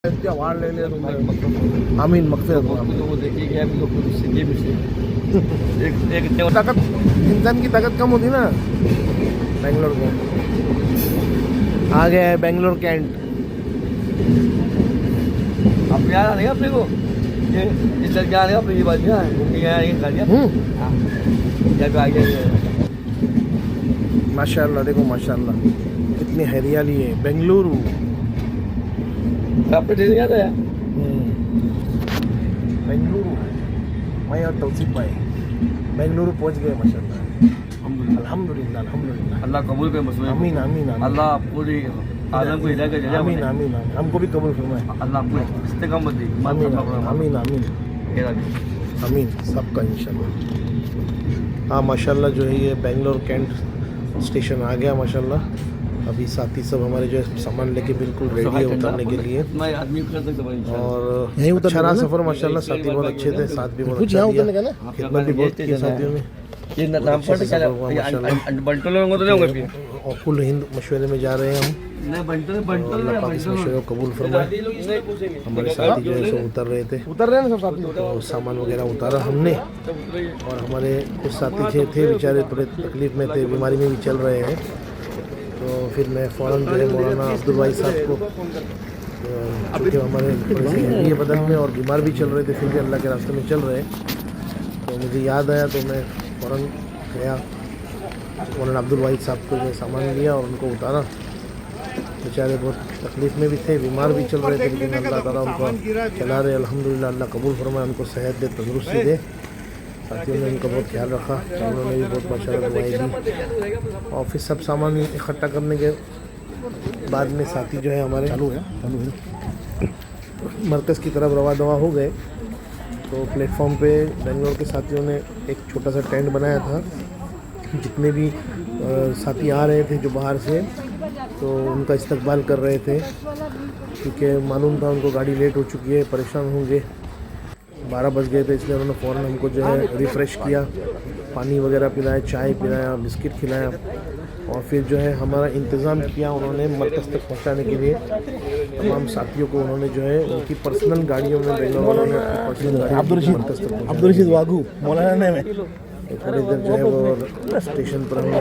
क्या वाड़ ले लिया तुमने। आमीन मकफिरत वो देखिए कि अभी लोग ये भी से एक ताकत, इंसान की ताकत कम होती ना। बेंगलोर को आ गया है बेंगलोर कैंट। अपने यहाँ आने अपने को ये इस लड़के आने अपनी बात है घूमने गया ये कर दिया या तो आ गया। माशाल्लाह देखो माशाल्लाह कितनी हरियाली है बेंगलुरु। आपने ट्रेन याद है बेंगलुरु। मैं और तौसीफ भाई बेंगलुरु पहुंच गए माशाल्लाह। अल्हम्दुलिल्लाह अल्हम्दुलिल्लाह। अल्लाह कबूल करे मसले आमीन आमीन आमीन। अल्लाह पूरी आलम को हिदायत करे आमीन आमीन आमीन। हमको भी कबूल फरमाए। अल्लाह आपको इस्तेकामत दे आमीन आमीन आमीन आमीन सबका इंशाल्लाह। हाँ माशाल्लाह जो है ये बेंगलोर कैंट स्टेशन आ गया माशाल्लाह। अभी साथी सब हमारे जो है सामान लेके बिल्कुल रेडी है उतरने के लिए। आदमी कर सकता और यहीं उतर रहा सफ़र माशाल्लाह। साथी बहुत अच्छे थे, साथ भी बहुत अच्छा दिया, खिदमत भी बहुत की साथियों ने। ये नाम पर क्या बंटो लोगों तो लेंगे फिर और कुल हिंद मशवरे में जा रहे हैं हम। नहीं बंटो अल्लाह पाक इस मशवरे को कबूल फरमाए। हमारे साथी जो है सो उतर रहे हैं ना सब साथी। तो सामान वगैरह उतारा हमने और हमारे कुछ साथी थे बेचारे थोड़े तकलीफ़ में थे, बीमारी में भी चल रहे हैं। तो फिर मैं फ़ौरन जो है मौलाना अब्दुल भाई साहब को, चूँकि हमारे थोड़े से ये बदन में और बीमार भी चल रहे थे फिर भी अल्लाह के रास्ते में चल रहे, तो मुझे याद आया तो मैं फ़ौरन गया मौलाना अब्दुल भाई साहब को जो सामान लिया और उनको उतारा। बेचारे बहुत तकलीफ़ में भी थे, बीमार भी चल रहे थे, लेकिन अल्लाह ताला उनको चला रहे। अल्हम्दुलिल्लाह अल्लाह कबूल फरमाए, उनको सेहत दे, तंदुरुस्ती दे। साथियों ने उनका बहुत ख्याल रखा, उन्होंने भी बहुत माशाल्लाह दुआएं दी। और फिर सब सामान इकट्ठा करने के बाद में साथी जो है हमारे चालू है मरकज़ की तरफ रवा दवा हो गए। तो प्लेटफॉर्म पे बेंगलोर के साथियों ने एक छोटा सा टेंट बनाया था। जितने भी साथी आ रहे थे जो बाहर से, तो उनका इस्तकबाल कर रहे थे, क्योंकि मालूम था उनको गाड़ी लेट हो चुकी है, परेशान होंगे। 12 बज गए थे, इसलिए उन्होंने फ़ौरन हमको जो है रिफ़्रेश किया, पानी वगैरह पिलाया, चाय पिलाया, बिस्किट खिलाया और फिर जो है हमारा इंतज़ाम किया उन्होंने मरकज़ तक पहुंचाने के लिए। तमाम साथियों को उन्होंने जो है उनकी पर्सनल गाड़ियों में बेंगलोर में अब्दुल रशीद वागू मौलाना में थोड़ी देर जो है वो स्टेशन पर हमने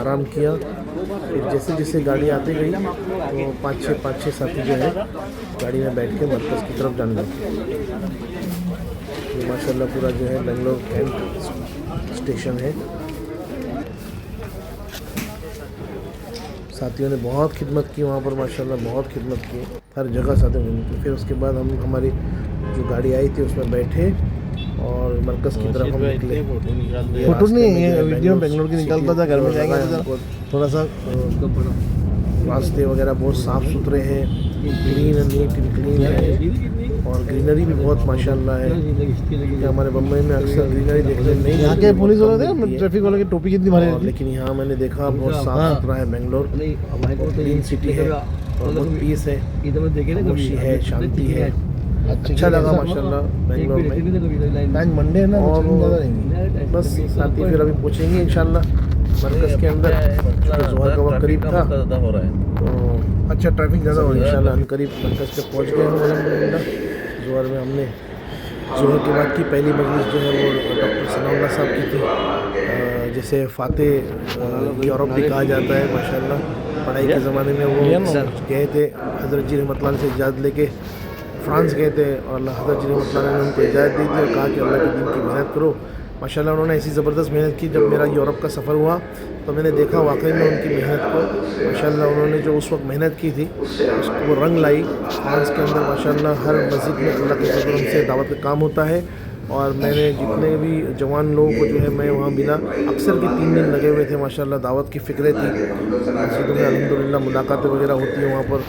आराम किया। फिर जैसे जैसे गाड़ी आती गई तो पाँच छः साथी जो है गाड़ी में बैठ के मरकज़ की तरफ जाने लगे। ये माशाल्लाह पूरा जो है बेंगलोर कैंट स्टेशन है। साथियों ने बहुत खिदमत की वहाँ पर माशाल्लाह, बहुत खिदमत की, हर जगह साथियों ने। फिर उसके बाद हम हमारी जो गाड़ी आई थी उसमें बैठे और मरकज़ की तरफ हम निकले। फोटो नहीं है वीडियो बेंगलोर की निकलता था, घर में जाएंगे तो थोड़ा सा रास्ते वगैरह बहुत साफ़ सुथरे हैं, क्लीन नीट एंड क्लीन है और ग्रीनरी भी बहुत माशाल्लाह है। कि हमारे बम्बई में अक्सर ग्रीनरी देखने नहीं, यहाँ के पुलिस वाले थे ट्रैफिक वाले की टोपी कितनी भारी, लेकिन यहाँ मैंने देखा बहुत साफ़ सुथरा है बेंगलोर, क्लीन सिटी है और बहुत पीस है, खामोशी है, शांति है। अच्छा लगा माशाल्लाह बेंगलोर में। आज मंडे है ना, और बस साथी फिर अभी पहुँचेंगे इंशाल्लाह मरकज़ के अंदर। जोहर का वक्त करीब था तो अच्छा ट्रैफिक ज़्यादा हो गया। इंशाल्लाह करीब मरकज़ पे पहुँच गए हम अल्हम्दुलिल्लाह। जोहर में हमने जोहर के बाद की पहली मजलिस जो है वो डॉक्टर सनाउल्लाह साहब की थी, जिसे फ़ाते यूरोप भी कहा जाता है माशाल्लाह। पढ़ाई के ज़माने में वो गए थे, हज़रत जी रहमतुल्लाह से इजाज़त लेके फ्रांस गए थे और अल्लाह हज़रत जी रहमतुल्लाह ने उनको इजाज़त दी थी और कहा कि अल्लाह के दिन की मेहनत करो। माशाल्लाह उन्होंने ऐसी ज़बरदस्त मेहनत की। जब मेरा यूरोप का सफ़र हुआ तो मैंने देखा वाकई में उनकी मेहनत को। माशाल्लाह उन्होंने जो उस वक्त मेहनत की थी उसको वो रंग लाई। फ्रांस के अंदर माशाल्लाह हर मस्जिद में अल्लाह के फज़ल से दावत का काम होता है और मैंने जितने भी जवान लोगों को जो है मैं वहाँ मिला, अक्सर के 3 दिन लगे हुए थे माशाल्लाह। दावत की फ़िक्रें थी, मस्जिदों में अल्हम्दुलिल्लाह मुलाकातें वगैरह होती हैं वहाँ पर।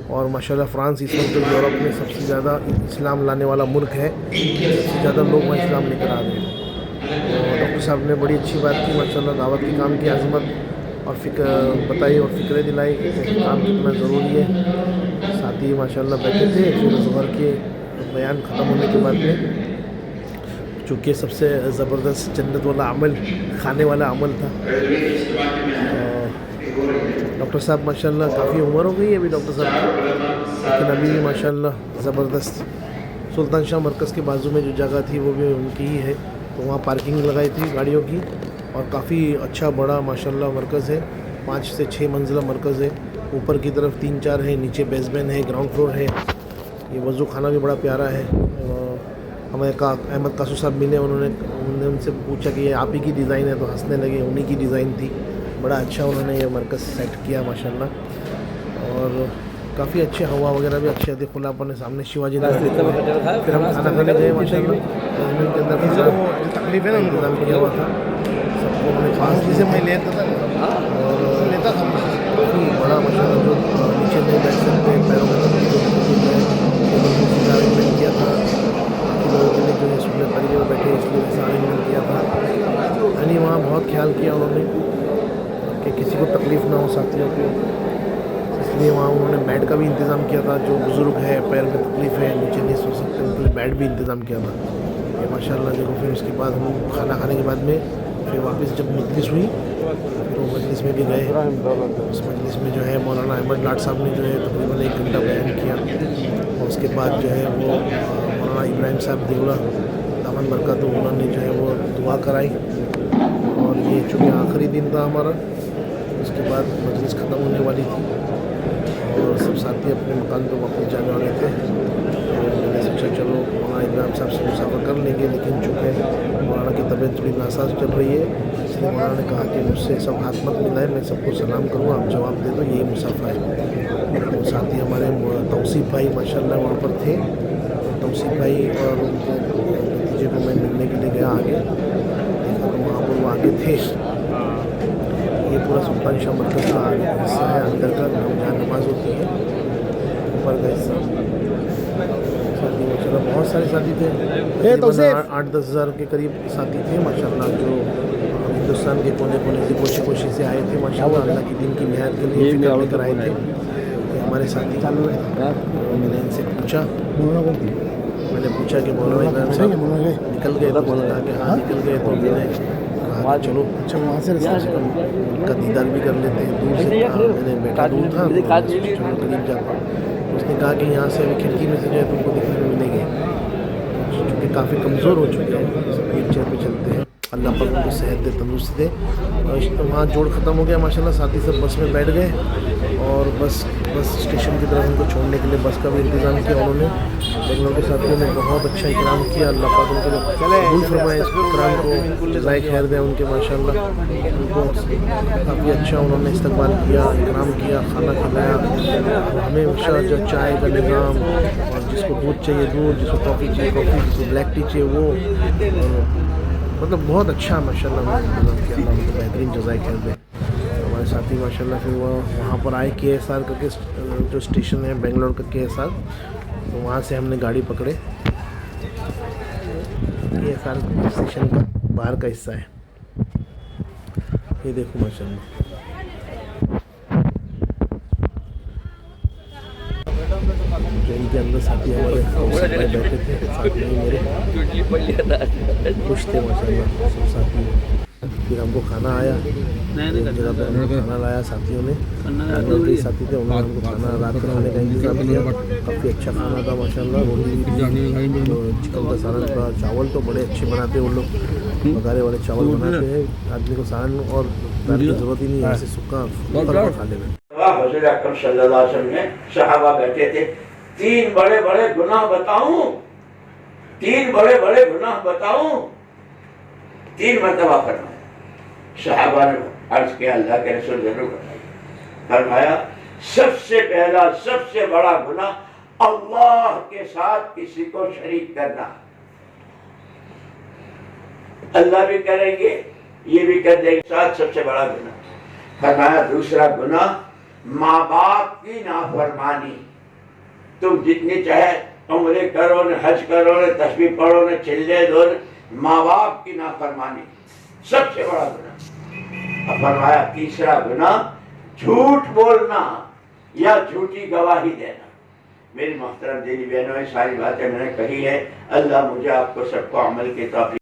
और माशाल्लाह फ्रांस इस वक्त जो यूरोप में सबसे ज़्यादा इस्लाम लाने वाला मुल्क है, सबसे ज़्यादा लोग वहाँ इस्लाम लेकर आ रहे हैं। तो डॉक्टर साहब ने बड़ी अच्छी बात की माशाल्लाह, दावत के काम की आज़मत और फ़िक्र बताई और फ़िक्रें दिलाई कि काम कितना ज़रूरी है। साथ ही माशाल्लाह बैठे थे। फिर ज़ोहर के बयान ख़त्म होने के बाद में, चूँकि सबसे ज़बरदस्त जन्नत वाला अमल खाने वाला अमल था, डॉक्टर साहब माशाल्लाह काफ़ी उम्र हो गई है अभी डॉक्टर साहब की, लेकिन अभी भी माशाल्लाह ज़बरदस्त। सुल्तान शाह मरकज़ के बाजू में जो जगह थी वो भी उनकी ही है, तो वहाँ पार्किंग लगाई थी गाड़ियों की, और काफ़ी अच्छा बड़ा माशाल्लाह मरकज़ है। 5 से 6 मंजिला मरकज़ है। ऊपर की तरफ 3-4 है, नीचे बेसमेंट है, ग्राउंड फ्लोर है। ये वज़ू खाना भी बड़ा प्यारा है। हमें अहमद कासू साहब मिले, उन्होंने उनसे पूछा कि ये आप ही की डिज़ाइन है, तो हंसने लगे, उन्हीं की डिज़ाइन थी। बड़ा अच्छा उन्होंने ये मरकज़ सेट किया माशाल्लाह, और काफ़ी अच्छे हवा वगैरह भी अच्छी आती है, खुलापन है। सामने शिवाजी नगर फिर हम खाना खाने गए माशाल्लाह बेसमेंट के अंदर। जो तकलीफ है ना इंतज़ाम किया हुआ था सबको, उन्होंने खास जिसे मैं लेता था और लेता था काफ़ी बड़ा माशाल्लाह, जो नीचे नहीं बैठ सकते, पैरों में अरेंजमेंट किया था बाकी लोगों के लिए जो है सुबह तरीके में बैठे, इसलिए वैसा अरेंजमेंट किया था। यानी वहाँ बहुत ख्याल किया उन्होंने कि किसी को तकलीफ़ ना हो साथियों को, इसलिए वहाँ उन्होंने बेड का भी इंतज़ाम किया था। जो बुज़ुर्ग है, पैर में तकलीफ़ है, नीचे नहीं सो सकते, उनके लिए बेड भी इंतज़ाम किया था। ये माशाल्लाह देखो। फिर उसके बाद हम खाना खाने के बाद में फिर वापस जब मजलिस हुई, फिर वो मजलिस में भी गए। उस मजलिस में जो है मौलाना अहमद लाट साहब ने जो है तकरीबन 1 घंटा बयान किया, और उसके बाद जो है वो मौलाना इब्राहिम साहब देवला दामन बरकत, तो उन्होंने जो है वो दुआ कराई। और ये चूँकि आखिरी दिन था हमारा, उसके बाद मजलिस ख़त्म होने वाली थी और सब साथी अपने मकान पर वापस जाने वाले थे। और मैंने सोचा चलो मौलाना इब्राहिम साहब से मुसाफा कर लेंगे, लेकिन चूँकि मौलाना की तबीयत थोड़ी नासाज चल रही है, इसलिए मौलाना ने कहा कि मुझसे सब हाथ मत मिलाए, मैं सबको सलाम करूँ, आप जवाब दे दो, यही मुसाफा है। तो साथी हमारे तौसीफ़ भाई माशाल्लाह वहाँ पर थे। तौसीफ़ भाई और उनके नतीजे को मैं मिलने के लिए गया आगे, देखा तो वहाँ पर वो आगे थे। ये पूरा सुल्तान शाह मरकज़ का हिस्सा है अंदर का, जहाँ नमाज होती है, ऊपर का हिस्सा। साथी माशाल्लाह बहुत सारे साथी थे, 8-10 हज़ार के करीब साथी थे माशाल्लाह, जो हिंदुस्तान के कोने कोने से कोशी कोशी से आए थे माशाल्लाह, अल्लाह की दिन की निहायत के लिए फिक्र लेकर आए थे। ये हमारे साथी चालू है। मैंने इनसे पूछा कि मौलाना इब्राहिम साहब निकल गए, तो कहा कि हाँ निकल गए। तो मैंने कहा चलो अच्छा वहाँ से उनका दीदार भी कर लेते हैं। दूर से मैंने बेटा दूर था, तो चलो करीब जाता। उसने कहा कि यहाँ से अभी खिड़की में से जो है तुमको दिखने में मिलेंगे, क्योंकि काफ़ी कमज़ोर हो चुके हैं, व्हील चेयर पर चलते हैं। अल्लाह पाक उनको सेहत दे, तंदुरुस्ती दे। और वहाँ जोड़ ख़त्म हो गया माशाल्लाह। साथी सब बस में बैठ गए और बस स्टेशन की तरफ उनको छोड़ने के लिए बस का भी इंतज़ाम किया उन्होंने। बेंगलोर के साथियों ने बहुत अच्छा इकराम किया, अल्लाह पाक उनके लिए कबूल फरमाए इस इकराम को, जज़ाए खैर दे उनके माशाल्लाह। उनको काफ़ी अच्छा उन्होंने इस्तकबाल किया, इकराम किया, खाना खिलाया। हमेशा जो चाय का निज़ाम, और जिसको दूध चाहिए दूध, जिसको कॉफ़ी चाहिए कॉफ़ी, जिसको ब्लैक टी चाहिए वो, मतलब बहुत अच्छा माशाल्लाह इंतज़ाम किया, अल्लाह उनको बेहतरीन जज़ाए खैर दे। हमारे साथी माशाल्लाह फिर वहाँ पर आए KSR का जो स्टेशन है बेंगलोर का KSR, तो वहाँ से हमने गाड़ी पकड़े। KSR स्टेशन का बाहर का हिस्सा है, ये देखो माशाल्लाह। ट्रेन के अंदर साथी हमारे बैठे थे, साथ में मेरे खुश थे माशाल्लाह सब साथी। फिर हमको खाना आया, एक जगह पे हमको खाना लाया साथियों ने, बेंगलोर साथी थे, उन्होंने हमको खाना रात का खाने का इंतज़ाम किया। काफ़ी अच्छा खाना था माशाल्लाह। रोटी, चिकन का सालन था, चावल तो बड़े अच्छे बनाते हैं वो लोग, बघारे वाले चावल बनाते हैं। आदमी को सालन और दाल की ज़रूरत ही नहीं है, ऐसे सूखा खाने में। हुज़ूर अकरम सल्लल्लाहु अलैहि वसल्लम में सहाबा बैठे थे। 3 बड़े बड़े गुनाह बताऊं, 3 बड़े बड़े गुनाह बताऊं, 3 मरतबा फरमाया। सहाबा ने अर्ज किया अल्लाह के रसूल जरूर बताइए। फरमाया सबसे पहला सबसे बड़ा गुनाह अल्लाह के साथ किसी को शरीक करना। अल्लाह भी करेंगे, ये भी कर देंगे, साथ सबसे बड़ा गुनाह। फरमाया दूसरा गुनाह माँ बाप की नाफरमानी। तुम जितनी चाहे उम्रे करो न, हज करो न, तस्बीह पढ़ो न, चिल्ले दो न, माँ बाप की नाफरमानी सबसे बड़ा गुनाह। फरमाया तीसरा गुनाह झूठ बोलना या झूठी गवाही देना। मेरी मोहतरम दीनी बहनों, सारी बातें मैंने कही है। अल्लाह मुझे आपको सबको अमल की तौफीक